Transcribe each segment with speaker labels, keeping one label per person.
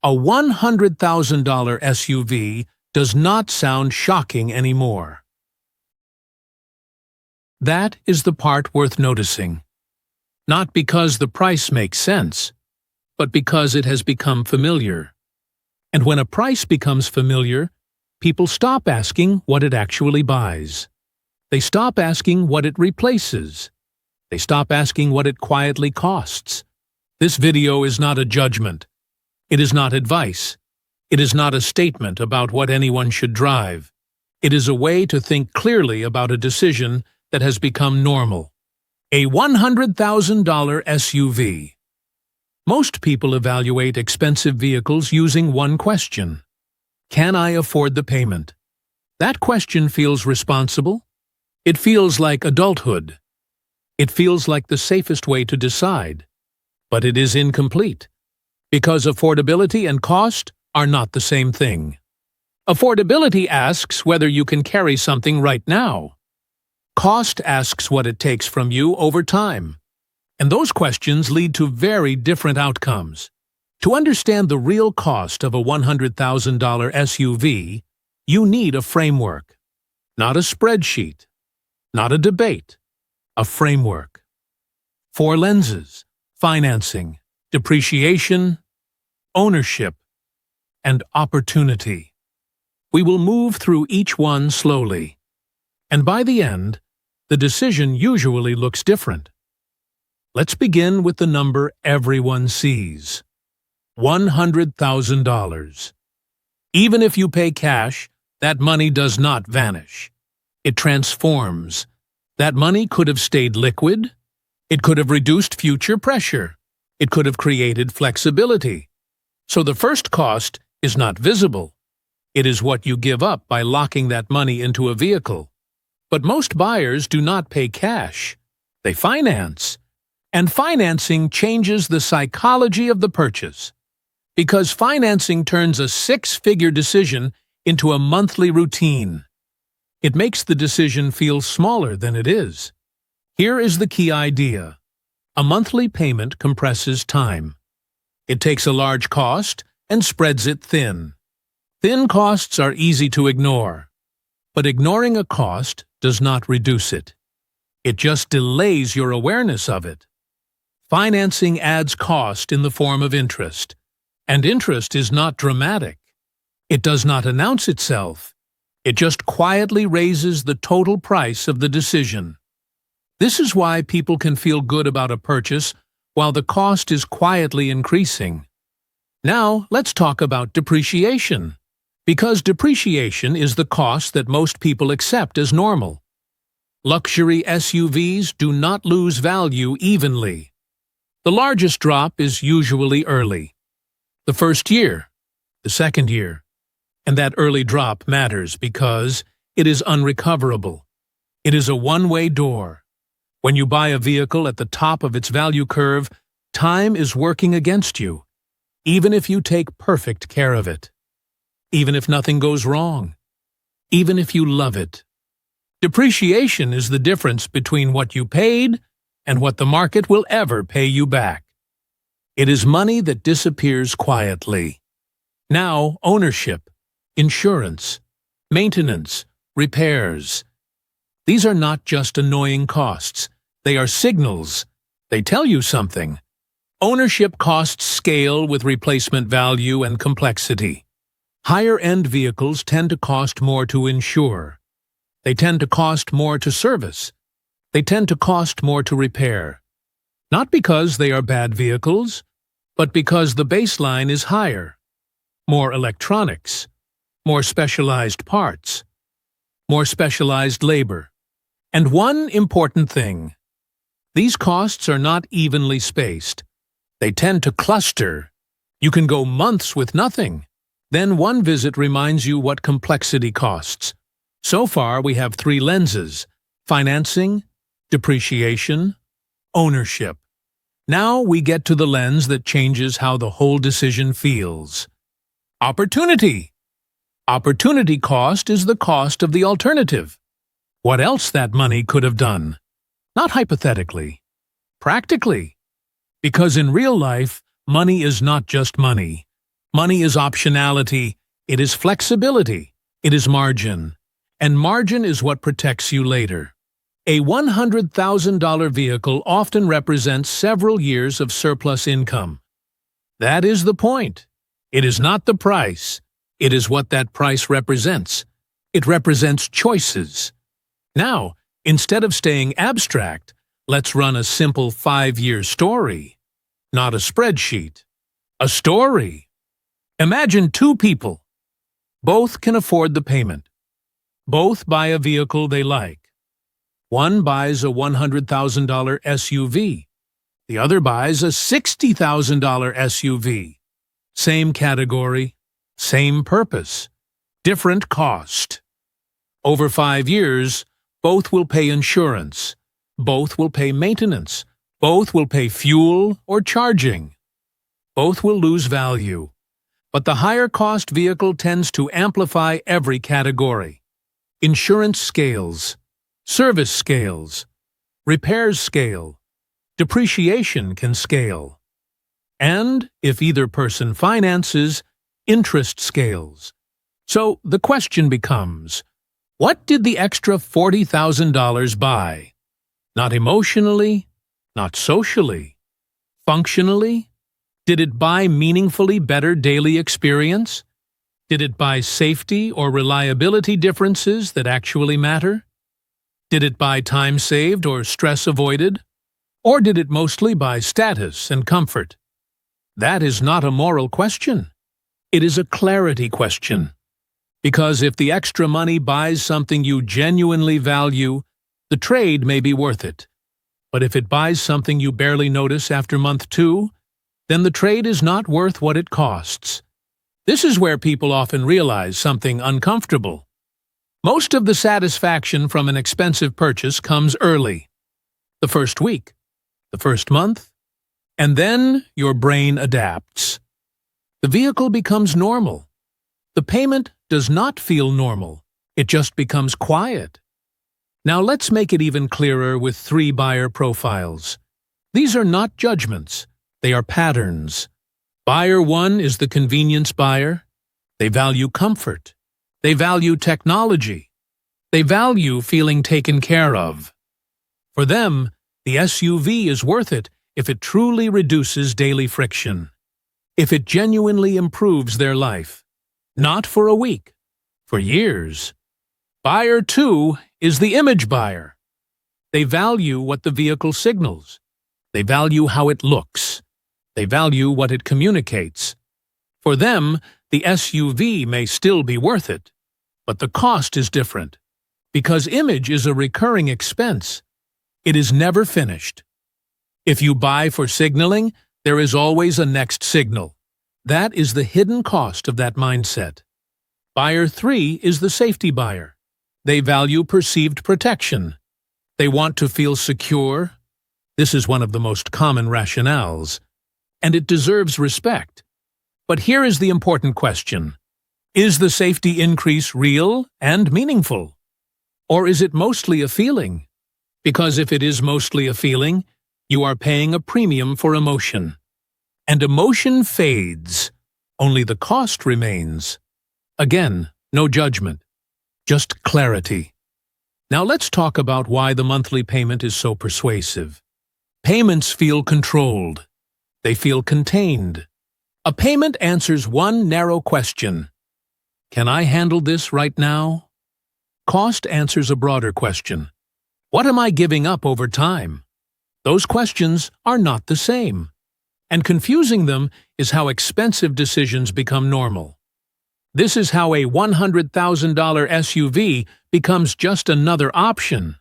Speaker 1: A $100,000 SUV does not sound shocking anymore. That is the part worth noticing. Not because the price makes sense, but because it has become familiar. And when a price becomes familiar, people stop asking what it actually buys. They stop asking what it replaces. They stop asking what it quietly costs. This video is not a judgment. It is not advice. It is not a statement about what anyone should drive. It is a way to think clearly about a decision that has become normal. A $100,000 SUV. Most people evaluate expensive vehicles using one question. Can I afford the payment? That question feels responsible. It feels like adulthood. It feels like the safest way to decide. But it is incomplete, because affordability and cost are not the same thing. Affordability asks whether you can carry something right now. Cost asks what it takes from you over time. And those questions lead to very different outcomes. To understand the real cost of a $100,000 SUV, you need a framework. Not a spreadsheet. Not a debate. A framework. 4 lenses: financing, depreciation, ownership, and opportunity. We will move through each one slowly. And by the end, the decision usually looks different. Let's begin with the number everyone sees. $100,000. Even if you pay cash, that money does not vanish. It transforms. That money could have stayed liquid. It could have reduced future pressure. It could have created flexibility. So the first cost is not visible. It is what you give up by locking that money into a vehicle. But most buyers do not pay cash. They finance. And financing changes the psychology of the purchase. Because financing turns a 6-figure decision into a monthly routine. It makes the decision feel smaller than it is. Here is the key idea. A monthly payment compresses time. It takes a large cost and spreads it thin. Thin costs are easy to ignore. But ignoring a cost does not reduce it. It just delays your awareness of it. Financing adds cost in the form of interest. And interest is not dramatic. It does not announce itself. It just quietly raises the total price of the decision. This is why people can feel good about a purchase while the cost is quietly increasing. Now, let's talk about depreciation. Because depreciation is the cost that most people accept as normal. Luxury SUVs do not lose value evenly. The largest drop is usually early. The first year, the second year. And that early drop matters because it is unrecoverable. It is a one-way door. When you buy a vehicle at the top of its value curve, time is working against you, even if you take perfect care of it. Even if nothing goes wrong. Even if you love it. Depreciation is the difference between what you paid and what the market will ever pay you back. It is money that disappears quietly. Now, ownership, insurance, maintenance, repairs. These are not just annoying costs. They are signals. They tell you something. Ownership costs scale with replacement value and complexity. Higher-end vehicles tend to cost more to insure. They tend to cost more to service. They tend to cost more to repair. Not because they are bad vehicles, but because the baseline is higher. More electronics, more specialized parts, more specialized labor. And one important thing. These costs are not evenly spaced. They tend to cluster. You can go months with nothing. Then one visit reminds you what complexity costs. So far, we have 3 lenses: financing, depreciation, ownership. Now we get to the lens that changes how the whole decision feels. Opportunity. Opportunity cost is the cost of the alternative. What else that money could have done. Not hypothetically. Practically. Because in real life, money is not just money. Money is optionality, it is flexibility, it is margin. And margin is what protects you later. A $100,000 vehicle often represents several years of surplus income. That is the point. It is not the price. It is what that price represents. It represents choices. Now, instead of staying abstract, let's run a simple 5-year story. Not a spreadsheet. A story. Imagine two people. Both can afford the payment. Both buy a vehicle they like. One buys a $100,000 SUV. The other buys a $60,000 SUV. Same category, same purpose, different cost. Over 5 years, both will pay insurance. Both will pay maintenance. Both will pay fuel or charging. Both will lose value. But the higher-cost vehicle tends to amplify every category. Insurance scales. Service scales. Repairs scale. Depreciation can scale. And, if either person finances, interest scales. So the question becomes, what did the extra $40,000 buy? Not emotionally, not socially. Functionally? Did it buy meaningfully better daily experience? Did it buy safety or reliability differences that actually matter? Did it buy time saved or stress avoided? Or did it mostly buy status and comfort? That is not a moral question. It is a clarity question. Because if the extra money buys something you genuinely value, the trade may be worth it. But if it buys something you barely notice after month 2, then the trade is not worth what it costs. This is where people often realize something uncomfortable. Most of the satisfaction from an expensive purchase comes early. The first week, the first month, and then your brain adapts. The vehicle becomes normal. The payment does not feel normal. It just becomes quiet. Now let's make it even clearer with 3 buyer profiles. These are not judgments. They are patterns. Buyer 1 is the convenience buyer. They value comfort. They value technology. They value feeling taken care of. For them, the SUV is worth it if it truly reduces daily friction. If it genuinely improves their life. Not for a week, for years. Buyer 2 is the image buyer. They value what the vehicle signals. They value how it looks. They value what it communicates. For them, the SUV may still be worth it, but the cost is different. Because image is a recurring expense. It is never finished. If you buy for signaling, there is always a next signal. That is the hidden cost of that mindset. Buyer 3 is the safety buyer. They value perceived protection. They want to feel secure. This is one of the most common rationales, and it deserves respect. But here is the important question. Is the safety increase real and meaningful? Or is it mostly a feeling? Because if it is mostly a feeling, you are paying a premium for emotion. And emotion fades. Only the cost remains. Again, no judgment. Just clarity. Now let's talk about why the monthly payment is so persuasive. Payments feel controlled. They feel contained. A payment answers one narrow question. Can I handle this right now? Cost answers a broader question. What am I giving up over time? Those questions are not the same. And confusing them is how expensive decisions become normal. This is how a $100,000 SUV becomes just another option.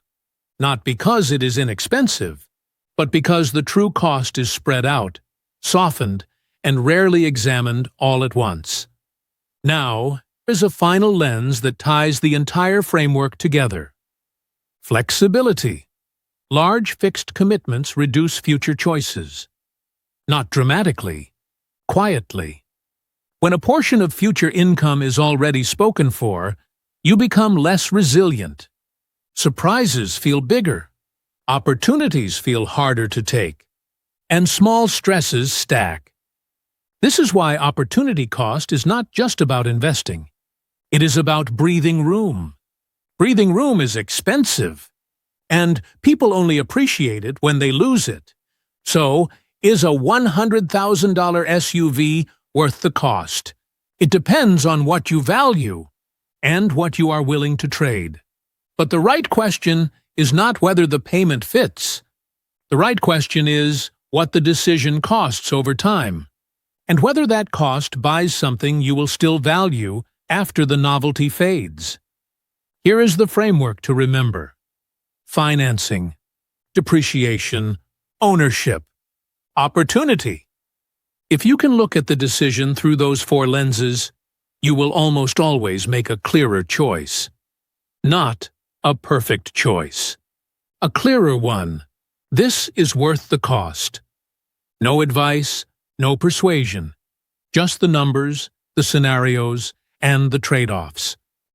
Speaker 1: Not because it is inexpensive, but because the true cost is spread out, softened, and rarely examined all at once. Now, is a final lens that ties the entire framework together. Flexibility. Large fixed commitments reduce future choices. Not dramatically, quietly. When a portion of future income is already spoken for, you become less resilient. Surprises feel bigger. Opportunities feel harder to take. And small stresses stack. This is why opportunity cost is not just about investing. It is about breathing room. Breathing room is expensive, and people only appreciate it when they lose it. So, is a $100,000 SUV worth the cost? It depends on what you value and what you are willing to trade. But the right question is not whether the payment fits. The right question is what the decision costs over time, and whether that cost buys something you will still value after the novelty fades. Here is the framework to remember: financing, depreciation, ownership, opportunity. If you can look at the decision through those four lenses, you will almost always make a clearer choice. Not a perfect choice. A clearer one. This is worth the cost. No advice, no persuasion. Just the numbers, the scenarios, and the trade-offs.